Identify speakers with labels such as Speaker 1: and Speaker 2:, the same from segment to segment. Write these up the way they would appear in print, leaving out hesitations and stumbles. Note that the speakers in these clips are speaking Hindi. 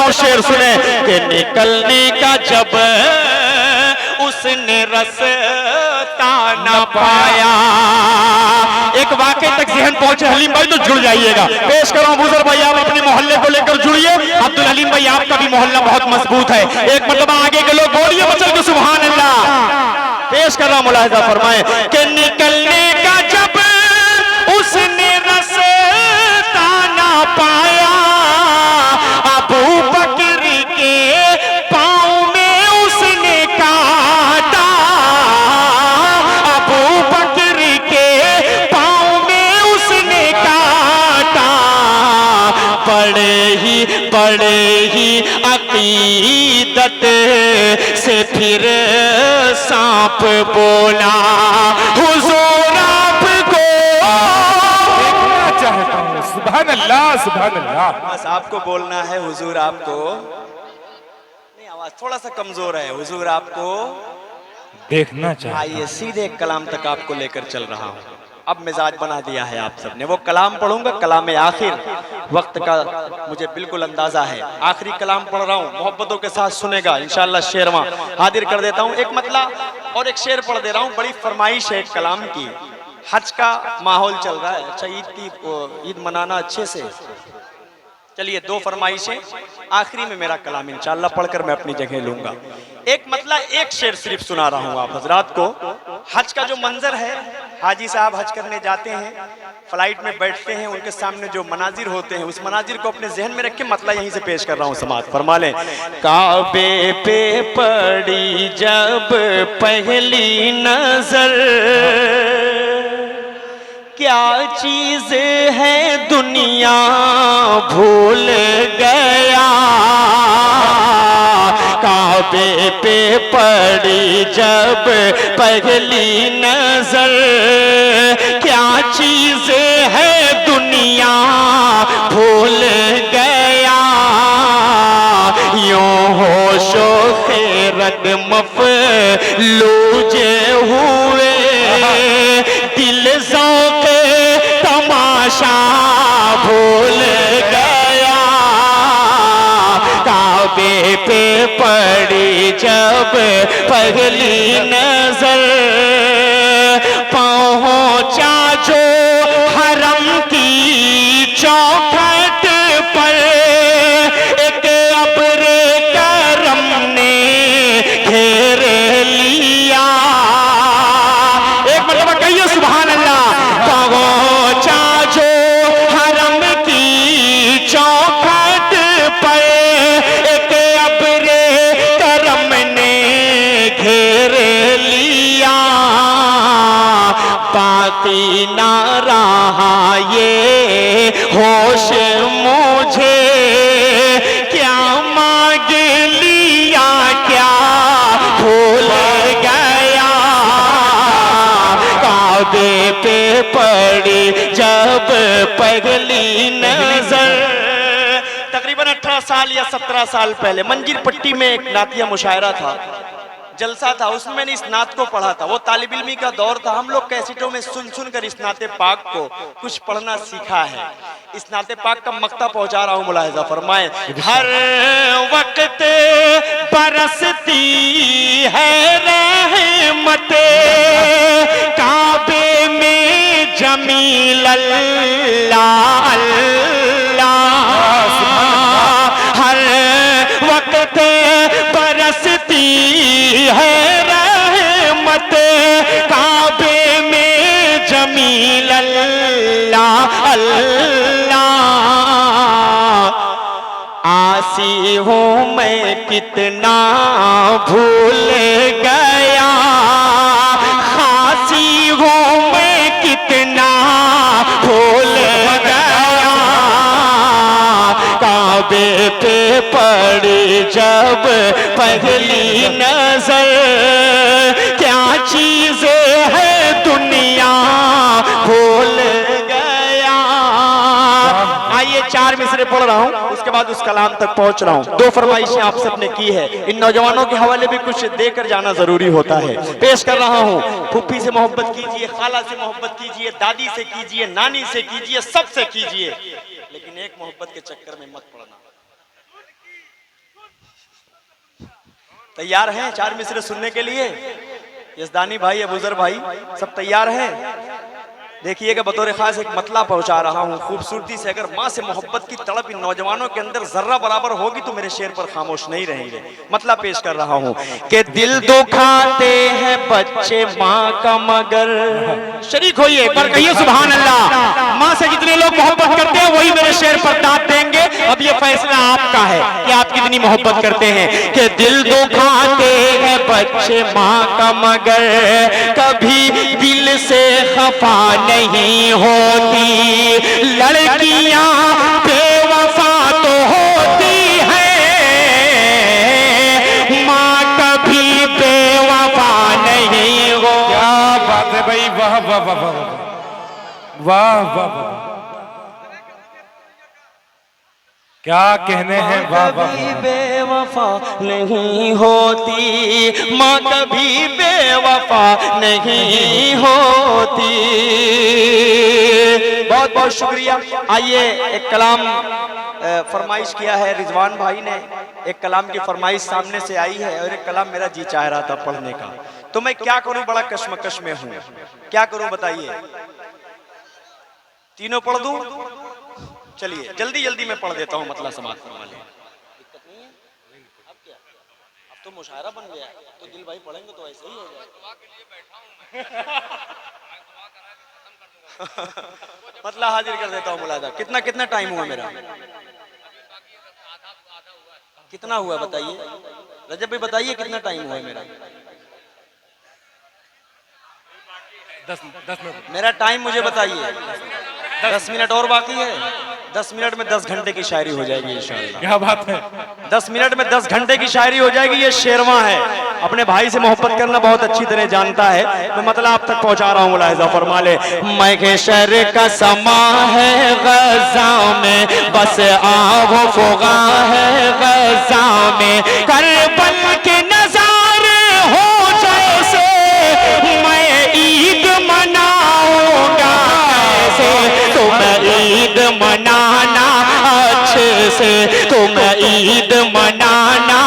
Speaker 1: हूँ, शेर सुने कि निकलने का जब उसने रास्ता न पाया। एक वाकई तक जहन पहुंचे हलीम भाई तो जुड़ जाइएगा। पेश करो अबूजर भाई, आप अपने मोहल्ले को लेकर जुड़िए। अब्दुल हलीम भाई, आपका भी मोहल्ला बहुत मजबूत है। एक मतलब आगे के लोग बोलिए मचल के सुभान अल्लाह। पेश कर रहा हूं, मुलाहिजा फरमाए कि निकलने का जब उसने रास्ता ना पाया, अबू बकर के पांव में उसने काटा, अबू बकर के पांव में उसने काटा। बड़े ही अकीदत से फिर सांप बोला, हुजूर आपको
Speaker 2: देखना चाहता हूँ। सुभान अल्लाह, सुभान अल्लाह।
Speaker 3: बस आपको बोलना है हुजूर आपको, नहीं आवाज थोड़ा सा कमजोर है, हुजूर आपको
Speaker 2: देखना चाहता हूँ।
Speaker 3: आइए सीधे कलाम तक आपको लेकर चल रहा हूँ। अब मिजाज बना दिया है आप सबने। वो कलाम पढ़ूंगा, कलाम आखिर, वक्त का मुझे बिल्कुल अंदाजा है। आखिरी कलाम पढ़ रहा हूँ, मोहब्बतों के साथ सुनेगा इंशाअल्लाह। शेरवा हाजिर कर देता हूँ, एक मतला और एक शेर पढ़ दे रहा हूँ। बड़ी फरमाइश है एक कलाम की। हज का माहौल चल रहा है, अच्छा ईद मनाना अच्छे से। चलिए दो फरमाइशें, आखिरी में मेरा कलाम इंशाअल्लाह पढ़कर मैं अपनी जगह लूंगा। एक मतलब एक शेर सिर्फ सुना रहा हूँ आप हजरात को। हज का जो मंजर है, हाजी साहब हज करने जाते हैं, फ्लाइट में बैठते हैं, उनके सामने जो मनाजिर होते हैं, उस मनाजिर को अपने जहन में रख के मतलब यहीं से पेश कर रहा हूँ। समात फरमा लें। काबे पे पड़ी जब पहली नजर, क्या चीज है दुनिया भूल गया। काबे पे पड़ी जब पहली नजर, क्या चीज है दुनिया भूल गया। यूं होशो खैरत मफलूज हुए, दिल ज़ौक़ तमाशा भूल गया। काबे पे पड़ी जब पहली नजर, पहुंचा जो हरम की चौखट पर, एक अब्र करम ने घेर लिया। एक मतलब कहिए सुभान अल्लाह। पहुंचा जो हरम की चौखट पर, एक अब्र करम ने घेर लिया। बाकी ना रहा ये होश मुझे, क्या मांग लिया क्या भूल गया। काबे पे पड़ी जब पहली नजर, तकरीबन 18 साल या 17 साल पहले मंजिल पट्टी में एक नातिया मुशायरा था, जलसा था, उसमें मैंने इस नात को पढ़ा था। वो तालिब इल्मी का दौर था, हम लोग कैसेटों में सुन सुन कर इस नाते पाक को कुछ पढ़ना सीखा है। इस नाते पाक का मक्ता पहुंचा रहा हूँ, मुलाहिजा फरमाएं। हर वक्त बरसती है रहमत काबे में जमील अल्लाह अल्लाह। हर वक्त बरसती है रहमत काबे में जमील अल्लाह अल्लाह। आसी हूँ मैं कितना भूल गया, खासी हूँ मैं कितना भूल गया। काबे पे पड़ी जब पहली नजर, क्या चीज है दुनिया भूल गया। आइए चार मिसरे पढ़ रहा हूँ, उसके बाद उस कलाम तक पहुंच रहा हूँ। दो फरमाइशें आप सबने की है, इन नौजवानों के हवाले भी कुछ देकर जाना जरूरी होता है। पेश कर रहा हूँ। फुप्पी से मोहब्बत कीजिए, खाला से मोहब्बत कीजिए, दादी से कीजिए, नानी से कीजिए, सबसे कीजिए, लेकिन एक मोहब्बत के चक्कर में मत पड़ना। तैयार हैं 4 मिसरे सुनने के लिए? यजदानी भाई, अबूजर भाई, सब तैयार हैं? देखिएगा, बतौर खास एक मतला पहुंचा रहा हूँ खूबसूरती से। अगर माँ से मोहब्बत की तड़प इन नौजवानों के अंदर जर्रा बराबर होगी तो मेरे शेर पर खामोश नहीं रहेंगे। मतला पेश कर रहा हूँ कि दिल दुखाते हैं बच्चे माँ का मगर। शरीक होइए, एक बार कहिए सुभान अल्लाह। माँ से जितने लोग मोहब्बत करते हैं वही मेरे शेर पर दाद देंगे। अब ये फैसला आपका है कि आप कितनी मोहब्बत करते हैं। कि दिल दुखाते हैं बच्चे माँ का मगर, कभी दिल से खफा नहीं होती। लड़कियां बेवफा तो होती है, माँ कभी बेवफा नहीं हो।
Speaker 2: क्या बात है भाई, वाह वाह वाह वाह वाह वाह वाह, क्या कहने हैं, वाह वाह।
Speaker 3: कभी बेवफा नहीं होती, माँ कभी बेवफा नहीं होती। बहुत बहुत शुक्रिया। आइए, एक कलाम फरमाइश किया है रिजवान भाई ने, एक कलाम की फरमाइश सामने से आई है और एक कलाम मेरा जी चाह रहा था पढ़ने का, तो मैं क्या करूं, बड़ा कश्मकश में हूं, क्या करूं बताइए? तीनों पढ़ दूं? चलिए जल्दी जल्दी मैं पढ़ देता हूं, मतला समाप्त करवा लें। दिक्कत नहीं है? अब क्या, अब तो मुशायरा बन गया, तो दिल भाई पढ़ेंगे तो ऐसे ही हो जाएगा। मतला हाजिर कर देता हूं मुलाजा। कितना कितना टाइम हुआ मेरा? कितना हुआ बताइए रजब भाई, बताइए कितना टाइम हुआ मेरा?
Speaker 2: 10 मिनट
Speaker 3: मेरा टाइम मुझे बताइए। 10 मिनट और बाकी है। 10 मिनट में 10 घंटे की शायरी हो जाएगी इंशाअल्लाह।
Speaker 2: क्या बात है,
Speaker 3: 10 मिनट में 10 घंटे की शायरी हो जाएगी। ये शेरवा है, अपने भाई से मोहब्बत करना बहुत अच्छी तरह जानता है। मैं मतलब आप तक पहुंचा रहा हूँ, मुलाहिजा फरमा ले। महशर का समा है गज़ा में, बस आहो फुगा है गज़ा में। करबल के नजारे हो जैसे, मैं ईद मनाऊंगा कैसे। तुम ईद मनाना अच्छे से, तुम ईद मनाना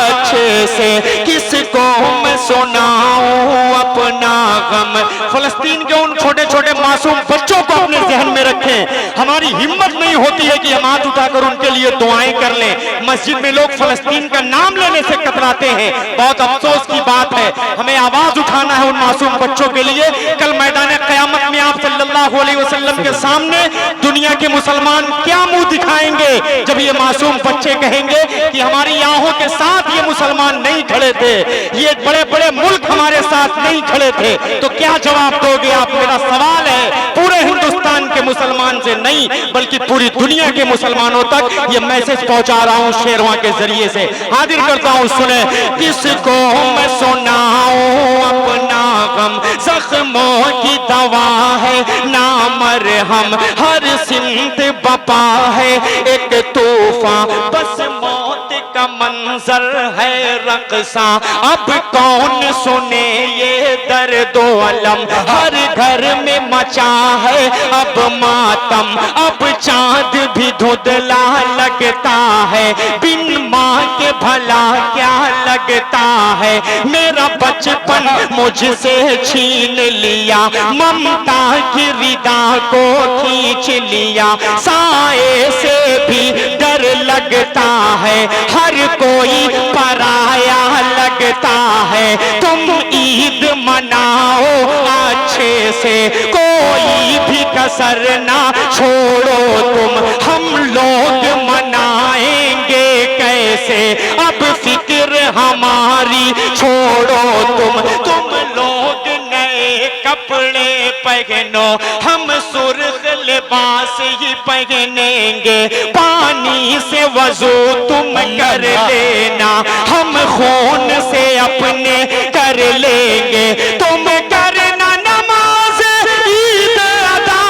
Speaker 3: अच्छे से। किसको मैं सुनाऊं अपना गम। फलस्तीन के उन छोटे छोटे मासूम बच्चों को अपने जहन में रखें। हमारी हिम्मत नहीं होती है कि हम हाथ उठाकर उनके लिए दुआएं कर लें। मस्जिद में लोग फलस्तीन का नाम लेने से कतराते हैं, बहुत अफसोस की बात है। हमें आवाज उठाना है उन मासूम बच्चों के लिए। कल मैदान क़यामत में आप सल्लल्लाहु अलैहि वसल्लम के सामने दुनिया के मुसलमान क्या मुंह दिखाएंगे जब ये मासूम बच्चे कहेंगे कि हमारी आंखों के साथ ये मुसलमान नहीं खड़े थे, ये बड़े बड़े मुल्क हमारे साथ नहीं खड़े थे, तो क्या जवाब दोगे आप? मेरा सवाल है पूरे हिंदुस्तान के मुसलमान से नहीं बल्कि पूरी दुनिया के मुसलमानों तक ये मैसेज पहुंचा रहा हूं शेरवा के जरिए से। हाजिर करता हूं, सुने। किसको मैं सुनाऊं अपना गम, जख्मों की दवा है ना मरहम, हर सिंत बपा है एक तूफान, बस मौत का मंजर है रक़सा। अब कौन सुने ये दर्दो अलम, हर घर में मचा है अब मातम। अब चांद भी धुंधला लगता है, बिन माँ के भला क्या लगता है। मेरा बचपन मुझसे छीन लिया, ममता की रिदा को खींच लिया। साए से भी डर लगता है, हर कोई पराया लगता है। तुम ईद मनाओ अच्छे से, कोई भी कसर ना छोड़ो तुम। हम लोग मनाएंगे कैसे, अब फिक्र हमारी छोड़ो तुम लोग नए कपड़े पहनो, हम सुर्ख लिबास ही पहनेंगे। पानी से वजू तुम कर लेना, हम खून से अपने कर लेंगे। तुम करना नमाज ईद अदा,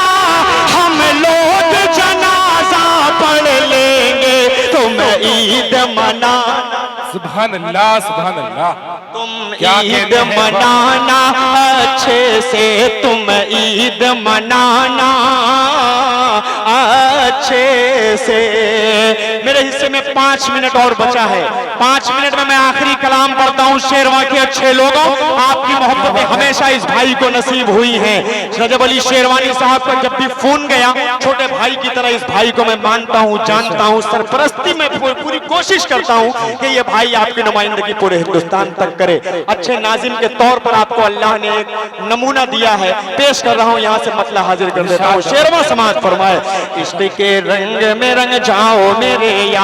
Speaker 3: हम लोग जनाजा पढ़ लेंगे। तुम ईद मना
Speaker 2: सुभान अल्लाह सुभान अल्लाह।
Speaker 1: तुम
Speaker 2: क्या
Speaker 1: ईद
Speaker 2: कहने हैं
Speaker 1: मनाना अच्छे से, तुम ईद मनाना अच्छे से। मेरे हिस्से में 5 मिनट और बचा है। 5 मिनट में मैं आखिरी कलाम पढ़ता हूँ। शेरवा के अच्छे लोगों, आपकी मोहब्बतें हमेशा इस भाई को नसीब हुई हैं। रजब अली शेरवानी साहब का जब भी फोन गया, छोटे भाई की तरह इस भाई को मैं मानता हूँ, जानता हूँ, सरपरस्ती में पूरी कोशिश करता हूँ कि ये भाई आपकी नुमाइंदगी पूरे हिंदुस्तान तक करे। अच्छे नाजिम के तौर पर आपको अल्लाह ने एक नमूना दिया है, पेश कर रहा हूँ, यहाँ से मतला हाजिर कर देता हूँ। शेरवा समाज फरमाए, इश्क के रंग में रंग जाओ मेरे यार।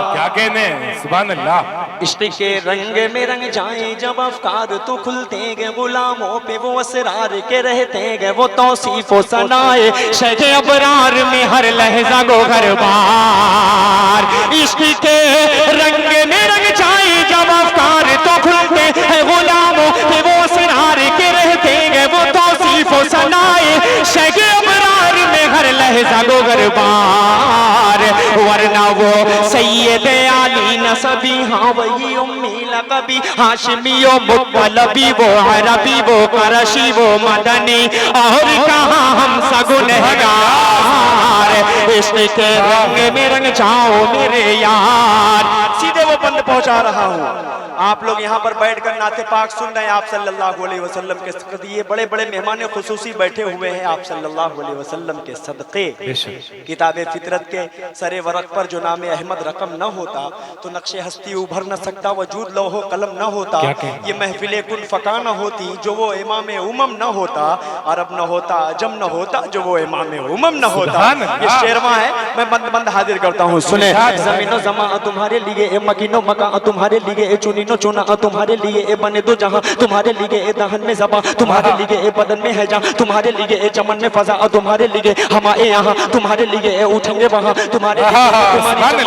Speaker 2: क्या कहने हैं, सुभान अल्लाह।
Speaker 3: इश्क के रंग में रंग जाए जब अफकार तो खुलते गए, गुलामों पे वो असरार के रहते गए, वो तौसीफो सनाए शके अबरार में हर लहजा गो घर बार। इश्क के रंग में रंग जाए जब अफकार तो खुलते हैं, गुलामों पे वो असरार के रहते गए, वो तौसीफो सनाए शके अबरार में हर लहजा गो घर बार। वरना वो सैयद आली नसबी, हाँ वही उम्मी लकबी, हाशमियो मुत्तलबी, वो अरबी वो करशी वो मदनी, और कहाँ हम सगुनहगार। इश्क के रंग में रंग जाओ मेरे यार। सीधे वो बंद पहुंचा रहा हूँ। आप लोग यहाँ पर बैठकर नाते पाक सुन रहे हैं। आप सल्लल्लाहु अलैहि वसल्लम के ये बड़े बड़े मेहमान खुसूसी बैठे हुए हैं आप सल्लल्लाहु अलैहि वसल्लम के सदक़े। किताबे फितरत के सरे वरक पर जो नाम अहमद रकम न होता तो नक्शे हस्ती उभर न सकता, वजूद लौहो कलम न होता, ये महफिले कुन फका न होती जो वो इमाम उमम न होता, अरब न होता अजम न होता जो वो इमाम उमम न होता। ये शेरवा है, मैं बंद बंद हाजिर करता हूँ, सुने। ज़मीनो ज़मा तुम्हारे लिए, ए मकीनो मका तुम्हारे लिए, ए चुनीनो चुना तुम्हारे लिए, ए बने दो जहां तुम्हारे लिए, ए दहन में ज़बा तुम्हारे लिए, ए बदन में है जहां तुम्हारे लिए, ए चमन में फजा तुम्हारे लिए, हमारे यहाँ तुम्हारे लिए, ए उठेंगे वहां तुम्हारे लिए, तुम्हारी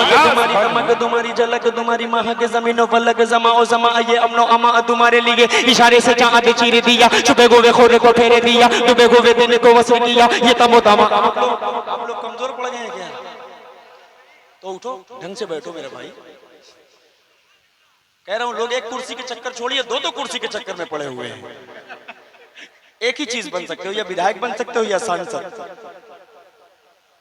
Speaker 3: चमक तुम्हारी झलक तुम्हारी महक, ज़मीनो फलक ज़मा ओ ज़मा ये अमनो अमा तुम्हारे लिए। इशारे से चाँद चीर दिया, छुपे गोवे खोरे को फेरे दिया, डूबे गोवे दिन को वसर किया, ये तमो तमा। आप लोग कमजोर पड़ गए हैं क्या? तो उठो, ढंग से बैठो मेरे भाई। कह रहा हूं लोग एक कुर्सी के चक्कर छोड़िए, दो कुर्सी के चक्कर में पड़े हुए हैं। एक ही चीज बन सकते हो, या विधायक बन सकते हो या सांसद।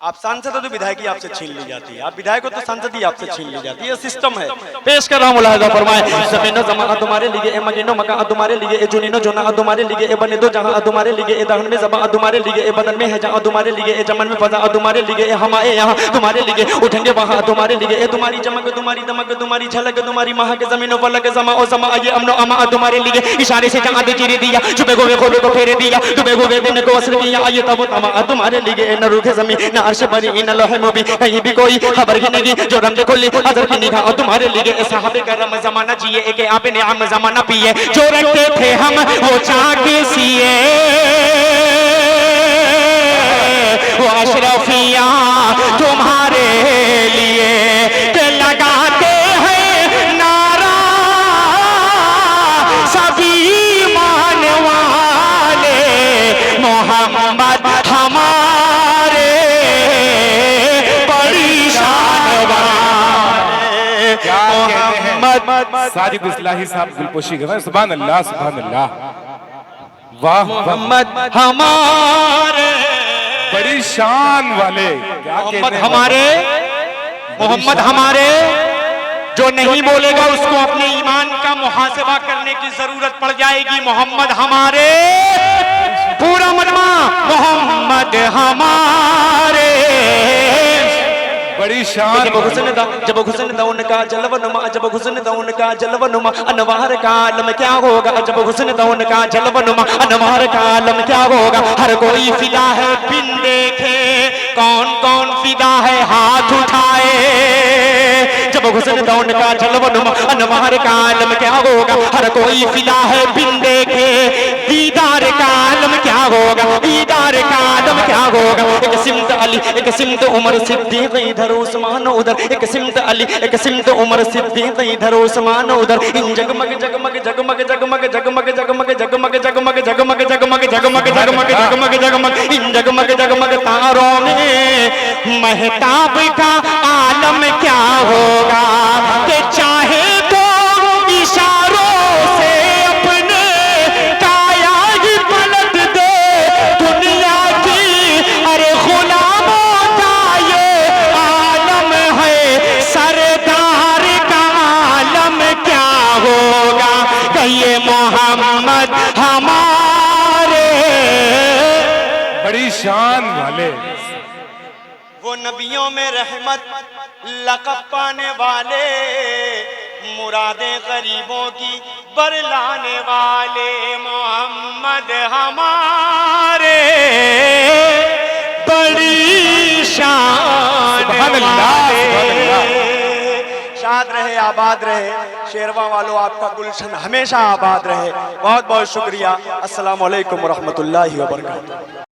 Speaker 3: आप सांसद हो तो विधायकी आपसे छीन ली जाती है, आप विधायक हो तो सांसद ही आपसे छीन ली जाती है, सिस्टम है। पेश कर रहा हूं, मुलाहिजा फरमाए। ज़मीनो ज़मा तुम्हारे लिए, ए मकीनो मका तुम्हारे लिए, ए जुनीनो जुना तुम्हारे लिए, ए बने दो जहां तुम्हारे लिए, ए दहन में ज़बा तुम्हारे लिए, ए बदन में है जहां तुम्हारे लिए, ए चमन में फजा तुम्हारे लिए, ए हमारे यहाँ तुम्हारे लिए, उठेंगे वहां तुम्हारे लिए, ए तुम्हारी चमक तुम्हारी दमक तुम्हारी झलक तुम्हारी महक, ज़मीनो फलक ज़मा ओ ज़मा ये अमनो अमा तुम्हारे लिए। इशारे से चाँद चीर दिया, छुपे गोवे खोले को फेरे दिया, डूबे गोवे दिन को वसर किया, ये तमो तमा तुम्हारे लिए। न रूखे ज़मीन न अर्श बरी न लोहे मुबी, कहीं भी कोई खबर ही नहीं जो रंग खोली अजर की निगाह तुम्हारे लिए। साहबे करम जमाना जिए, एक आपने आम जमाना पिए, जो रखते थे हम वो चाके सिए, वो अशरफिया तुम्हारे लिए लगाते हैं नारा सभी मान वाले, मोहम्मद हमारे बड़ी शान वाले, मोहम्मद।
Speaker 2: साजिद इस्लाही साहब गुलपोशी कर रहे हैं, सुभान अल्लाह सुभान अल्लाह। वाह,
Speaker 1: मोहम्मद हमारे
Speaker 2: बड़ी शान वाले।
Speaker 1: मोहम्मद हमारे, मोहम्मद हमारे। जो नहीं बोलेगा उसको अपने ईमान का मुहासबा करने की जरूरत पड़ जाएगी। मोहम्मद हमारे, पूरा मजमा मोहम्मद हमारे।
Speaker 2: बड़ी शान।
Speaker 3: जब हुस्न दा उनका जलवनुमा, जब हुस्न दा उनका जलवनुमा, अनवार का आलम क्या होगा। जब हुस्न दा उनका जलवनुमा, अनवार का आलम क्या होगा। हर कोई फिदा है बिन देखे, कौन कौन फिदा है हाथ उठाए। जब हुस्न दा उनका जलवनुमा, अनवार का आलम क्या होगा। हर कोई फिदा है बिन देखे, दीदार का आलम क्या होगा। दीदार का आलम क्या होगा। एक सिमत अली, एक सिमत उमर सिद्दीक, इधर उस्मान उधर। एक सिमत अली, एक सिमत उमर सिद्दीक, इधर उस्मान उधर। इन जगमग जगमग जगमग जगमग जगमग जगमग जगमग जगमग जगमग जगमग जगमग जगमग जगमग जगमग इन जगमग जगमग तारों में महताब का आलम क्या
Speaker 1: होगा कि चाहे तो इशारों से अपने काया ही पलट दे दुनिया की। अरे गुलामों का ये आलम है, सरदार का आलम क्या होगा कि ये मोहम्मद हमारे।
Speaker 2: बड़ी शान वाले,
Speaker 3: वो नबियों में रहमत लक़ब पाने वाले, मुरादें गरीबों की बरलाने वाले, मोहम्मद हमारे बड़ी शान
Speaker 2: सुभान अल्लाह,
Speaker 3: वाले।
Speaker 2: सुभान अल्लाह।
Speaker 3: शाद रहे, आबाद रहे शेरवा वालों, आपका गुलशन हमेशा आबाद रहे। बहुत बहुत शुक्रिया। अस्सलामु अलैकुम व रहमतुल्लाहि व बरकातुहू।